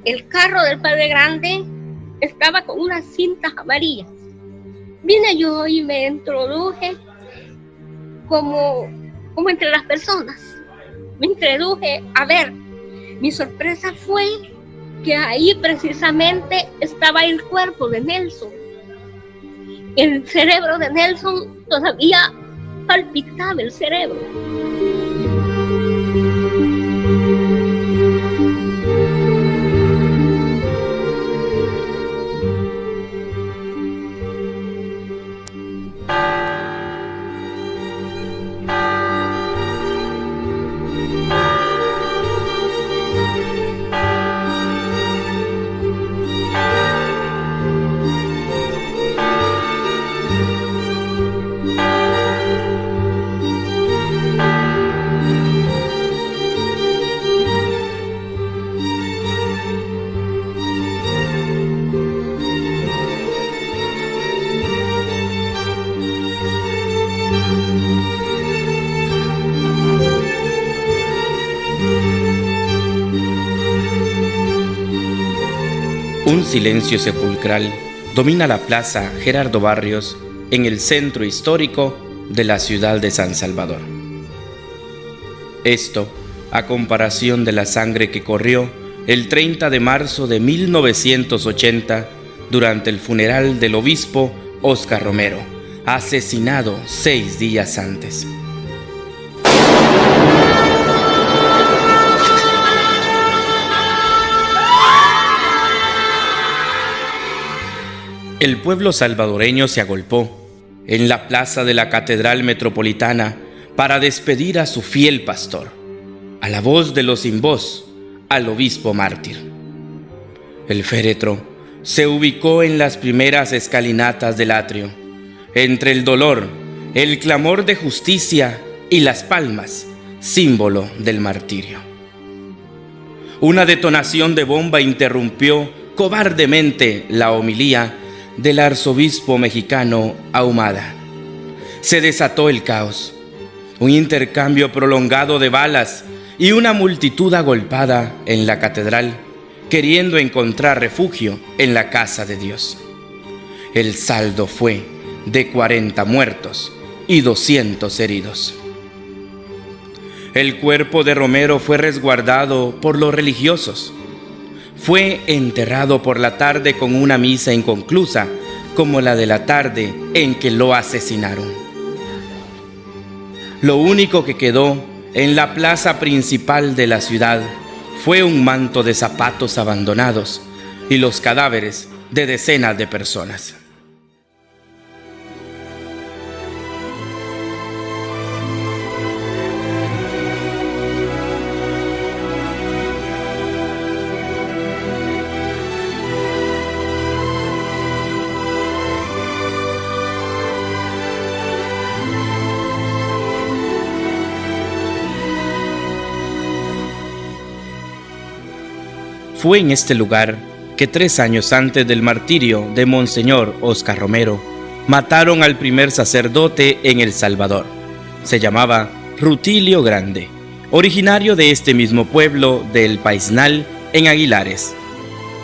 el carro del padre Grande estaba con unas cintas amarillas. Vine yo y me introduje como entre las personas. Me introduje a ver. Mi sorpresa fue que ahí precisamente estaba el cuerpo de Nelson. El cerebro de Nelson todavía palpitaba el cerebro. Un silencio sepulcral domina la plaza Gerardo Barrios en el centro histórico de la ciudad de San Salvador. Esto a comparación de la sangre que corrió el 30 de marzo de 1980 durante el funeral del obispo Óscar Romero, asesinado 6 días antes. El pueblo salvadoreño se agolpó en la plaza de la Catedral Metropolitana para despedir a su fiel pastor, a la voz de los sin voz, al obispo mártir. El féretro se ubicó en las primeras escalinatas del atrio, entre el dolor, el clamor de justicia y las palmas, símbolo del martirio. Una detonación de bomba interrumpió cobardemente la homilía del arzobispo mexicano Ahumada. Se desató el caos, un intercambio prolongado de balas y una multitud agolpada en la catedral, queriendo encontrar refugio en la casa de Dios. El saldo fue de 40 muertos y 200 heridos. El cuerpo de Romero fue resguardado por los religiosos. Fue enterrado por la tarde con una misa inconclusa, como la de la tarde en que lo asesinaron. Lo único que quedó en la plaza principal de la ciudad fue un manto de zapatos abandonados y los cadáveres de decenas de personas. Fue en este lugar que 3 años antes del martirio de Monseñor Óscar Romero, mataron al primer sacerdote en El Salvador. Se llamaba Rutilio Grande, originario de este mismo pueblo del Paisnal, en Aguilares.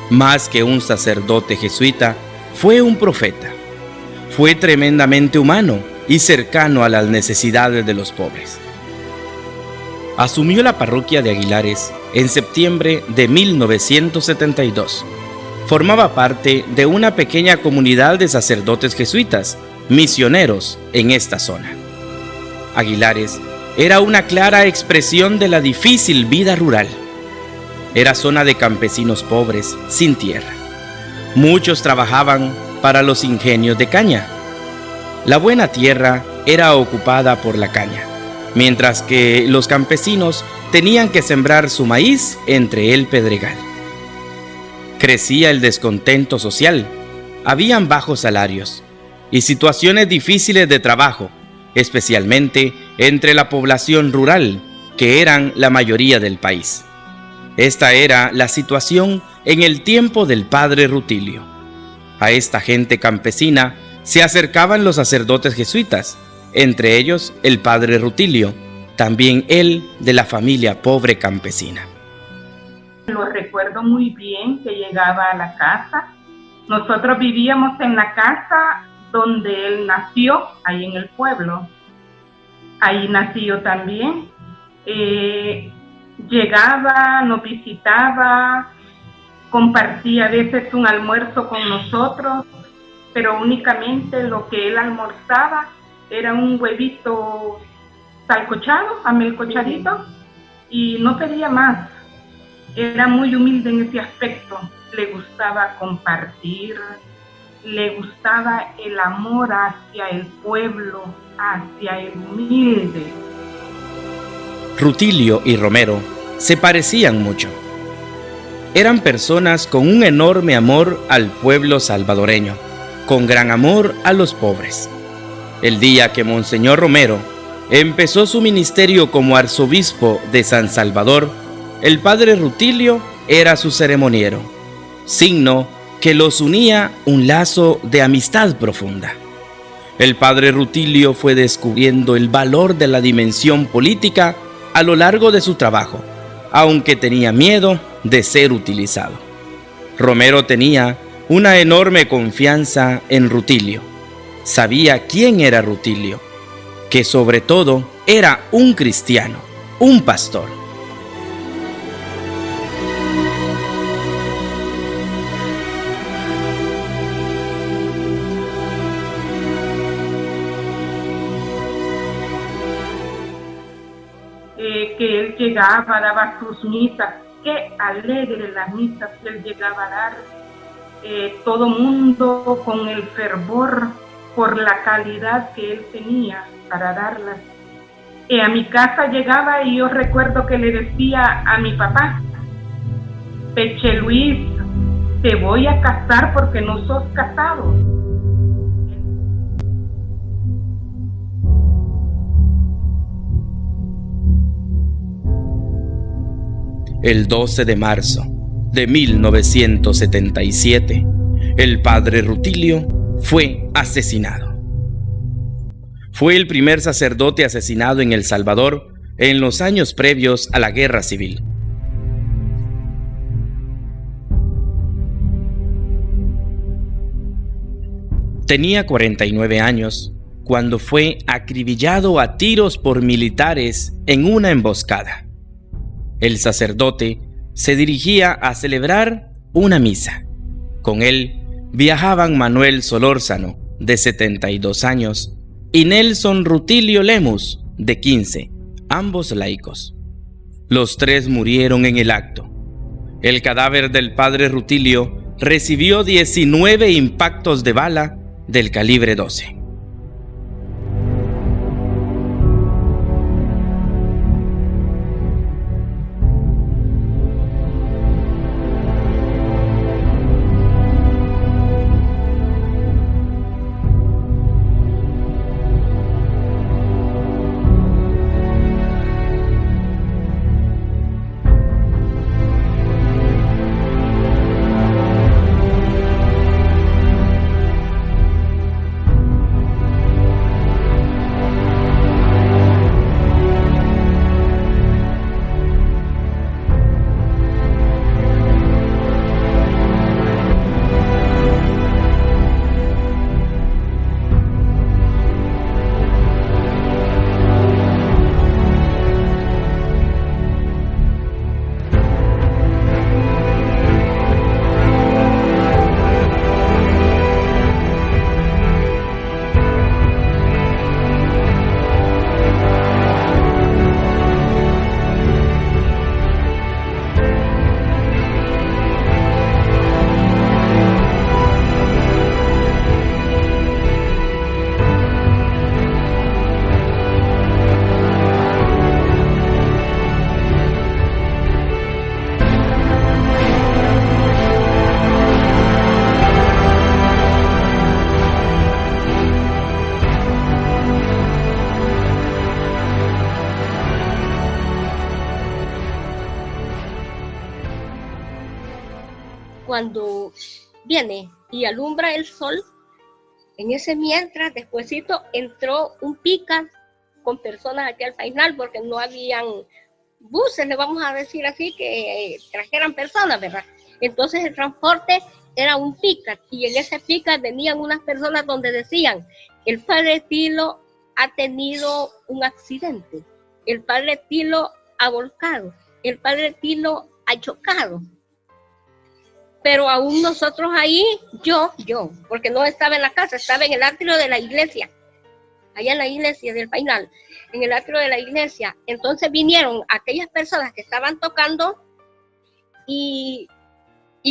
Más que un sacerdote jesuita, fue un profeta. Fue tremendamente humano y cercano a las necesidades de los pobres. Asumió la parroquia de Aguilares en septiembre de 1972. Formaba parte de una pequeña comunidad de sacerdotes jesuitas, misioneros en esta zona. Aguilares era una clara expresión de la difícil vida rural. Era zona de campesinos pobres, sin tierra. Muchos trabajaban para los ingenios de caña. La buena tierra era ocupada por la caña, mientras que los campesinos tenían que sembrar su maíz entre el pedregal. Crecía el descontento social, habían bajos salarios y situaciones difíciles de trabajo, especialmente entre la población rural, que eran la mayoría del país. Esta era la situación en el tiempo del padre Rutilio. A esta gente campesina se acercaban los sacerdotes jesuitas, entre ellos el padre Rutilio, también él de la familia pobre campesina. Lo recuerdo muy bien que llegaba a la casa. Nosotros vivíamos en la casa donde él nació, ahí en el pueblo. Ahí nací yo también. Llegaba, nos visitaba, compartía a veces un almuerzo con nosotros, pero únicamente lo que él almorzaba era un huevito salcochado, amelcochadito, y no pedía más. Era muy humilde en ese aspecto. Le gustaba compartir, le gustaba el amor hacia el pueblo, hacia el humilde. Rutilio y Romero se parecían mucho. Eran personas con un enorme amor al pueblo salvadoreño, con gran amor a los pobres. El día que Monseñor Romero empezó su ministerio como arzobispo de San Salvador, el padre Rutilio era su ceremoniero, signo que los unía un lazo de amistad profunda. El padre Rutilio fue descubriendo el valor de la dimensión política a lo largo de su trabajo, aunque tenía miedo de ser utilizado. Romero tenía una enorme confianza en Rutilio. Sabía quién era Rutilio, que sobre todo era un cristiano, un pastor. Que él llegaba, daba sus misas, qué alegre las misas que él llegaba a dar, todo mundo con el fervor por la calidad que él tenía para darlas. A mi casa llegaba y yo recuerdo que le decía a mi papá: Peche Luis, te voy a casar porque no sos casado. El 12 de marzo de 1977, el padre Rutilio fue asesinado. Fue el primer sacerdote asesinado en El Salvador en los años previos a la Guerra Civil. Tenía 49 años cuando fue acribillado a tiros por militares en una emboscada. El sacerdote se dirigía a celebrar una misa. Con él viajaban Manuel Solórzano, de 72 años, y Nelson Rutilio Lemus, de 15, ambos laicos. Los tres murieron en el acto. El cadáver del padre Rutilio recibió 19 impactos de bala del calibre 12. Cuando viene y alumbra el sol, en ese mientras, despuesito, entró un pica con personas aquí al final porque no habían buses, le vamos a decir así, que trajeran personas, ¿verdad? Entonces el transporte era un pickup, y en ese pickup venían unas personas donde decían: el padre Tilo ha tenido un accidente, el padre Tilo ha volcado, el padre Tilo ha chocado. Pero aún nosotros ahí, yo, porque no estaba en la casa, estaba en el atrio de la iglesia, allá en la iglesia del Painal, en el atrio de la iglesia. Entonces vinieron aquellas personas que estaban tocando y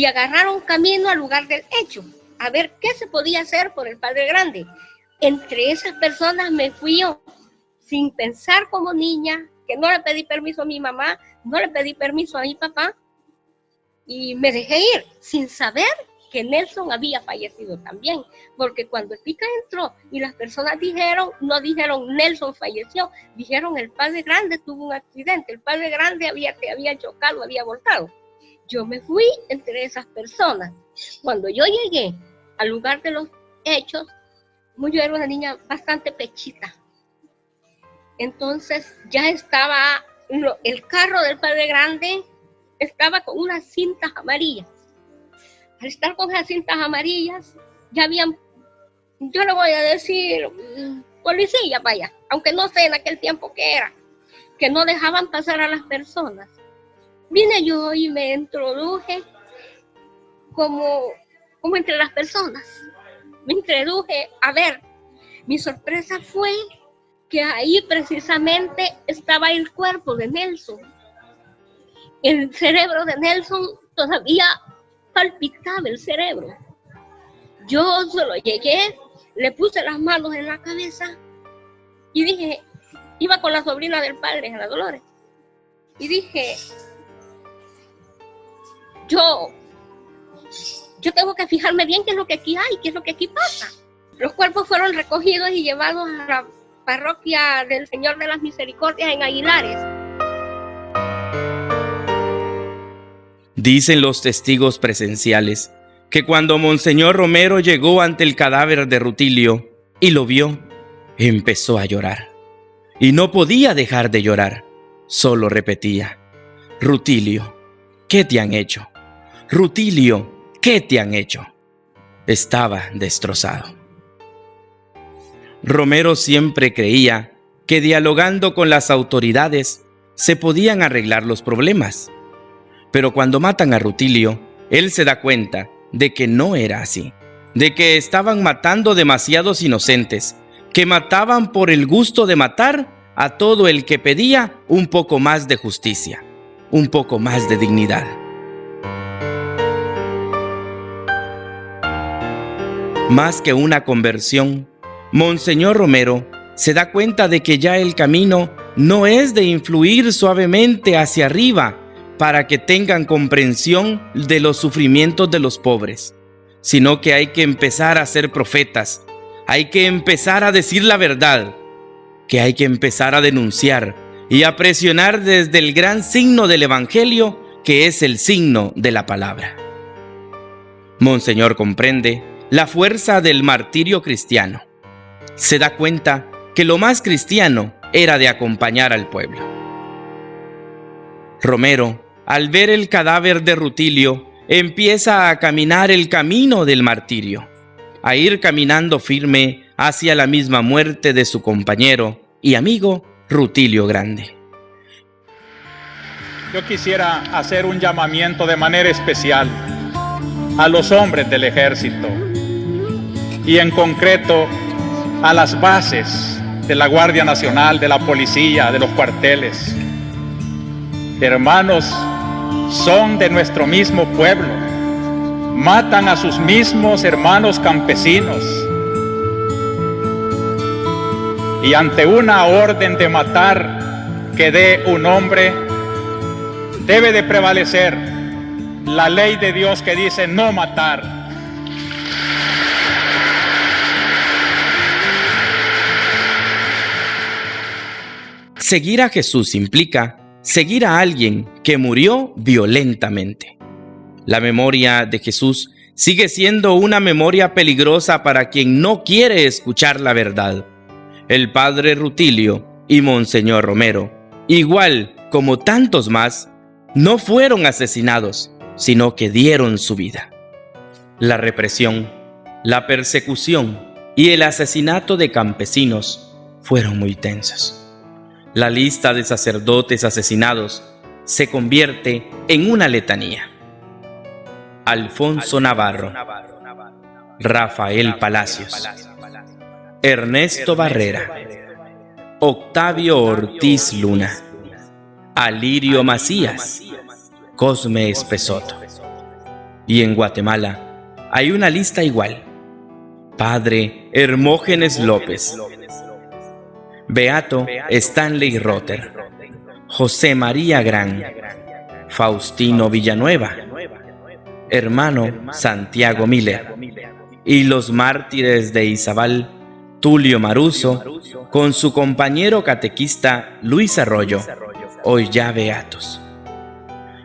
agarraron camino al lugar del hecho, a ver qué se podía hacer por el Padre Grande. Entre esas personas me fui yo, sin pensar como niña, que no le pedí permiso a mi mamá, no le pedí permiso a mi papá, y me dejé ir, sin saber que Nelson había fallecido también, porque cuando el pica entró y las personas dijeron, no dijeron Nelson falleció, dijeron el Padre Grande tuvo un accidente, el Padre Grande había chocado, había volcado. Yo me fui entre esas personas. Cuando yo llegué al lugar de los hechos, yo era una niña bastante pechita. Entonces ya estaba el carro del Padre Grande, estaba con unas cintas amarillas. Al estar con esas cintas amarillas, ya habían, yo le voy a decir, policía, vaya, aunque no sé en aquel tiempo qué era, que no dejaban pasar a las personas. Vine yo y me introduje como entre las personas. Me introduje, a ver, mi sorpresa fue que ahí precisamente estaba el cuerpo de Nelson. El cerebro de Nelson todavía palpitaba el cerebro. Yo solo llegué, le puse las manos en la cabeza y dije, iba con la sobrina del padre, Ana Dolores, y dije, yo tengo que fijarme bien qué es lo que aquí hay, qué es lo que aquí pasa. Los cuerpos fueron recogidos y llevados a la parroquia del Señor de las Misericordias en Aguilares. Dicen los testigos presenciales que cuando Monseñor Romero llegó ante el cadáver de Rutilio y lo vio, empezó a llorar. Y no podía dejar de llorar, solo repetía: Rutilio, ¿qué te han hecho? Rutilio, ¿qué te han hecho? Estaba destrozado. Romero siempre creía que dialogando con las autoridades se podían arreglar los problemas. Pero cuando matan a Rutilio, él se da cuenta de que no era así, de que estaban matando demasiados inocentes, que mataban por el gusto de matar a todo el que pedía un poco más de justicia, un poco más de dignidad. Más que una conversión, Monseñor Romero se da cuenta de que ya el camino no es de influir suavemente hacia arriba para que tengan comprensión de los sufrimientos de los pobres, sino que hay que empezar a ser profetas, hay que empezar a decir la verdad, que hay que empezar a denunciar y a presionar desde el gran signo del Evangelio, que es el signo de la palabra. Monseñor comprende la fuerza del martirio cristiano. Se da cuenta que lo más cristiano era de acompañar al pueblo. Romero, al ver el cadáver de Rutilio, empieza a caminar el camino del martirio, a ir caminando firme hacia la misma muerte de su compañero y amigo Rutilio Grande. Yo quisiera hacer un llamamiento de manera especial a los hombres del ejército y en concreto a las bases de la Guardia Nacional, de la policía, de los cuarteles. Hermanos, son de nuestro mismo pueblo, matan a sus mismos hermanos campesinos y ante una orden de matar que dé un hombre, debe de prevalecer la ley de Dios que dice no matar. Seguir a Jesús implica seguir a alguien que murió violentamente. La memoria de Jesús sigue siendo una memoria peligrosa para quien no quiere escuchar la verdad. El padre Rutilio y Monseñor Romero, igual como tantos más, no fueron asesinados, sino que dieron su vida. La represión, la persecución y el asesinato de campesinos fueron muy tensos. La lista de sacerdotes asesinados se convierte en una letanía. Alfonso Navarro, Rafael Palacios, Ernesto Barrera, Octavio Ortiz Luna, Alirio Macías, Cosme Espesoto. Y en Guatemala hay una lista igual. Padre Hermógenes López, Beato Stanley Rotter, José María Gran, Faustino Villanueva, hermano Santiago Miller, y los mártires de Izabal, Tulio Maruso, con su compañero catequista Luis Arroyo, hoy ya beatos.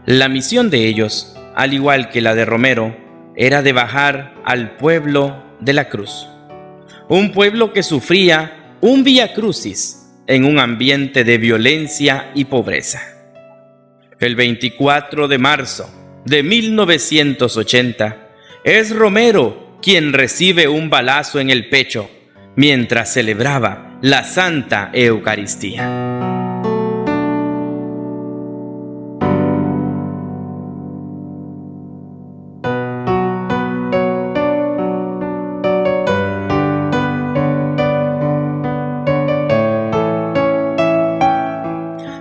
La misión de ellos, al igual que la de Romero, era de bajar al pueblo de la cruz, un pueblo que sufría un vía crucis en un ambiente de violencia y pobreza. El 24 de marzo de 1980 es Romero quien recibe un balazo en el pecho mientras celebraba la Santa Eucaristía.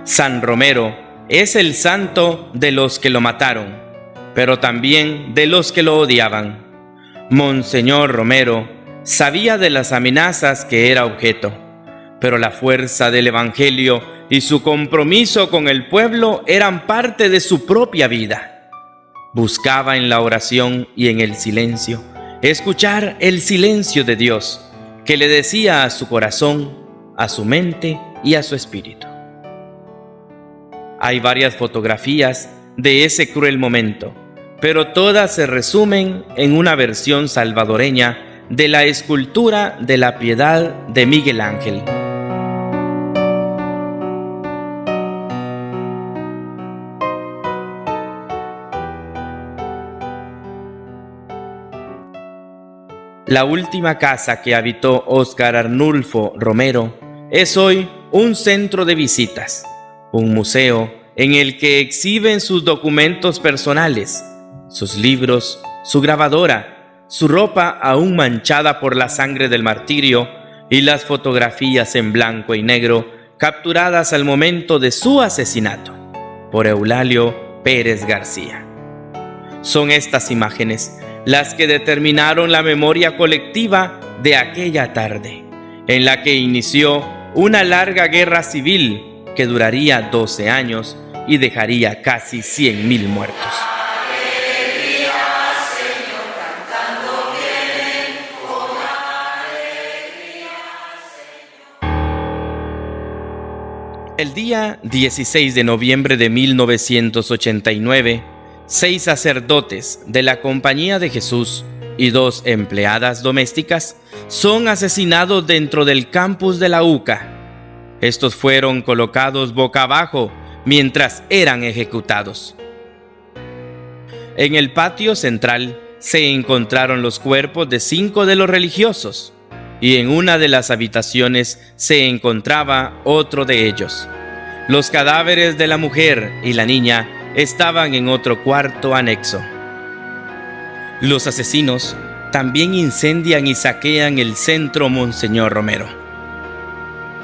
San Romero es el santo de los que lo mataron, pero también de los que lo odiaban. Monseñor Romero sabía de las amenazas que era objeto, pero la fuerza del Evangelio y su compromiso con el pueblo eran parte de su propia vida. Buscaba en la oración y en el silencio escuchar el silencio de Dios, que le decía a su corazón, a su mente y a su espíritu. Hay varias fotografías de ese cruel momento, pero todas se resumen en una versión salvadoreña de la escultura de la Piedad de Miguel Ángel. La última casa que habitó Óscar Arnulfo Romero es hoy un centro de visitas, un museo en el que exhiben sus documentos personales, sus libros, su grabadora, su ropa aún manchada por la sangre del martirio y las fotografías en blanco y negro capturadas al momento de su asesinato por Eulalio Pérez García. Son estas imágenes las que determinaron la memoria colectiva de aquella tarde, en la que inició una larga guerra civil que duraría 12 años y dejaría casi 100.000 muertos. El día 16 de noviembre de 1989, 6 sacerdotes de la Compañía de Jesús y 2 empleadas domésticas son asesinados dentro del campus de la UCA. Estos fueron colocados boca abajo mientras eran ejecutados. En el patio central se encontraron los cuerpos de 5 de los religiosos, y en una de las habitaciones se encontraba otro de ellos. Los cadáveres de la mujer y la niña estaban en otro cuarto anexo. Los asesinos también incendian y saquean el centro Monseñor Romero.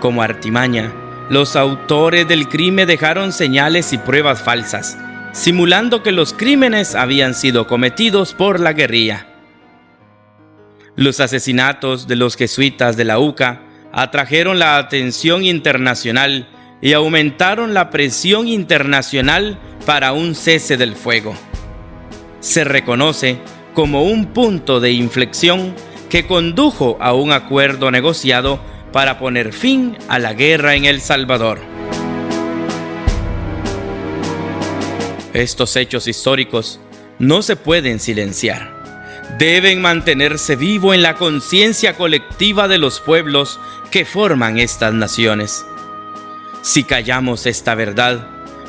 Como artimaña, los autores del crimen dejaron señales y pruebas falsas, simulando que los crímenes habían sido cometidos por la guerrilla. Los asesinatos de los jesuitas de la UCA atrajeron la atención internacional y aumentaron la presión internacional para un cese del fuego. Se reconoce como un punto de inflexión que condujo a un acuerdo negociado para poner fin a la guerra en El Salvador. Estos hechos históricos no se pueden silenciar. Deben mantenerse vivo en la conciencia colectiva de los pueblos que forman estas naciones. Si callamos esta verdad,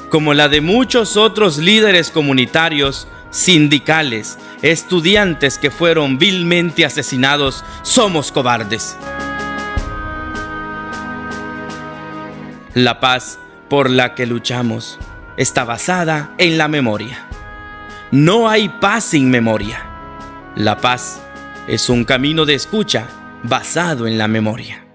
como la de muchos otros líderes comunitarios, sindicales, estudiantes que fueron vilmente asesinados, somos cobardes. La paz por la que luchamos está basada en la memoria. No hay paz sin memoria. La paz es un camino de escucha basado en la memoria.